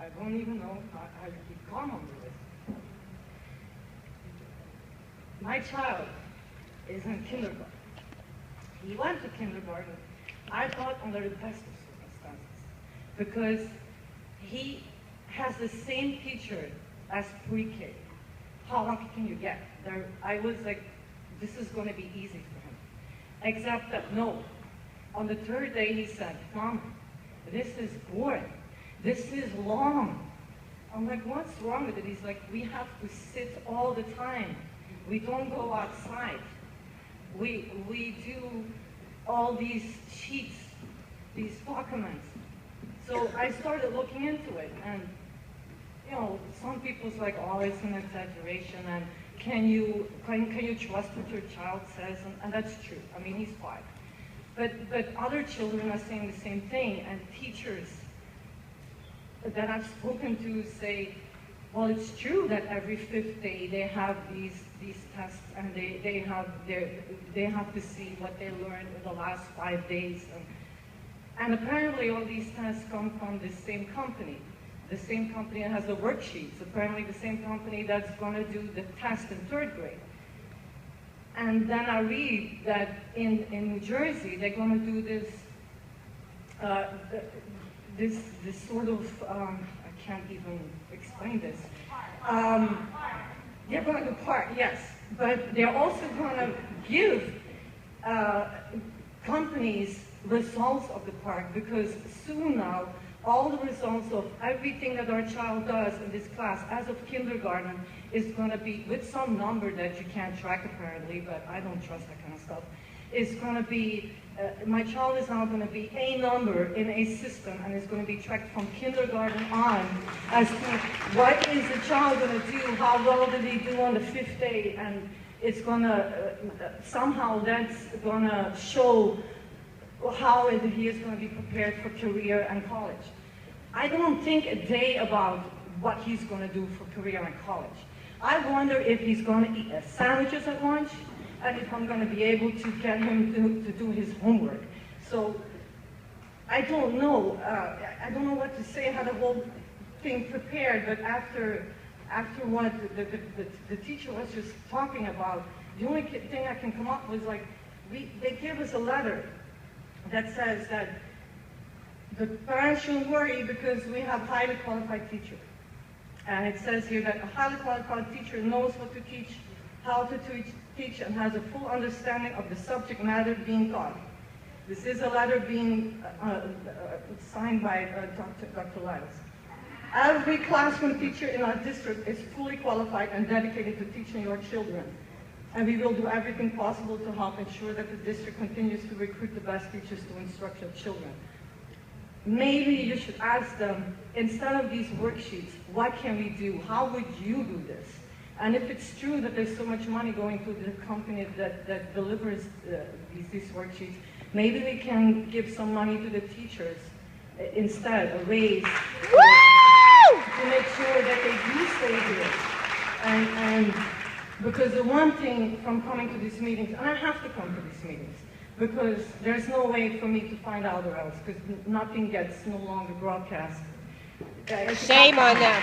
I don't even know how to keep calm on this. My child is in kindergarten. He went to kindergarten, I thought, under the best of circumstances, because he has the same teacher as pre-K. How lucky can you get? I was like, this is going to be easy for him. Except that no. On the third day he said, Mom, this is boring. This is long. I'm like, what's wrong with it? He's like, we have to sit all the time. We don't go outside. We do all these sheets, these documents. So I started looking into it, and you know, some people's like, oh, it's an exaggeration, and can you trust what your child says? And that's true. I mean, he's 5. But other children are saying the same thing, and teachers that I've spoken to say, well, it's true that every 5th day they have these tests, and they have to see what they learned in the last 5 days, and apparently all these tests come from the same company. The same company that has the worksheets, apparently the same company that's going to do the test in 3rd grade. And then I read that in New Jersey, they're going to do this, this sort of, I can't even explain this. They're going to part, yes, but they're also going to give companies results of the park, because soon now, all the results of everything that our child does in this class, as of kindergarten, is going to be, with some number that you can't track apparently, but I don't trust that kind of stuff, is going to be, my child is now going to be a number in a system, and it's going to be tracked from kindergarten on as to what is the child going to do, how well did he do on the 5th day, and it's going to, somehow that's going to show how he is going to be prepared for career and college. I don't think a day about what he's going to do for career and college. I wonder if he's going to eat sandwiches at lunch, and if I'm going to be able to get him to do his homework. So I don't know. I don't know what to say. I had the whole thing prepared, but after what the teacher was just talking about, the only thing I can come up with is like, they give us a letter that says that the parents shouldn't worry because we have highly qualified teachers. And it says here that a highly qualified teacher knows what to teach, how to teach, and has a full understanding of the subject matter being taught. This is a letter being signed by Dr. Lyles. Every classroom teacher in our district is fully qualified and dedicated to teaching your children. And we will do everything possible to help ensure that the district continues to recruit the best teachers to instruct your children. Maybe you should ask them, instead of these worksheets, what can we do? How would you do this? And if it's true that there's so much money going to the company that delivers these worksheets, maybe we can give some money to the teachers instead, a raise, to make sure that they do stay here. And because the one thing from coming to these meetings, and I have to come to these meetings, because there's no way for me to find out or else, because nothing gets no longer broadcast. Shame on them.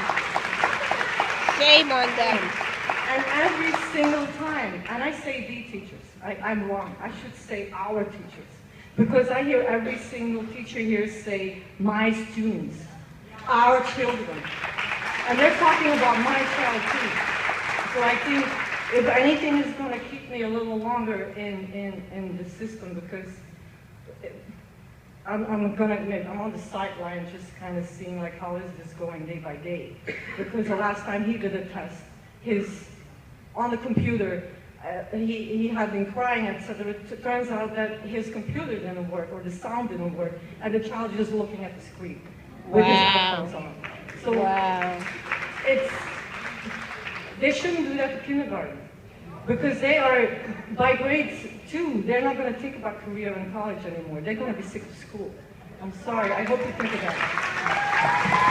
Shame on them. And every single time, and I say the teachers, I'm wrong, I should say our teachers, because I hear every single teacher here say, my students, our children, and they're talking about my child too. So I think if anything is going to keep me a little longer in the system, because I'm going to admit, I'm on the sideline just kind of seeing like how is this going day by day. Because the last time he did a test, on the computer, he had been crying, etc. It turns out that his computer didn't work, or the sound didn't work, and the child just looking at the screen with his headphones on. So they shouldn't do that to kindergarten, because they are, by grades 2, they're not going to think about career and college anymore. They're going to be sick of school. I'm sorry. I hope you think of that.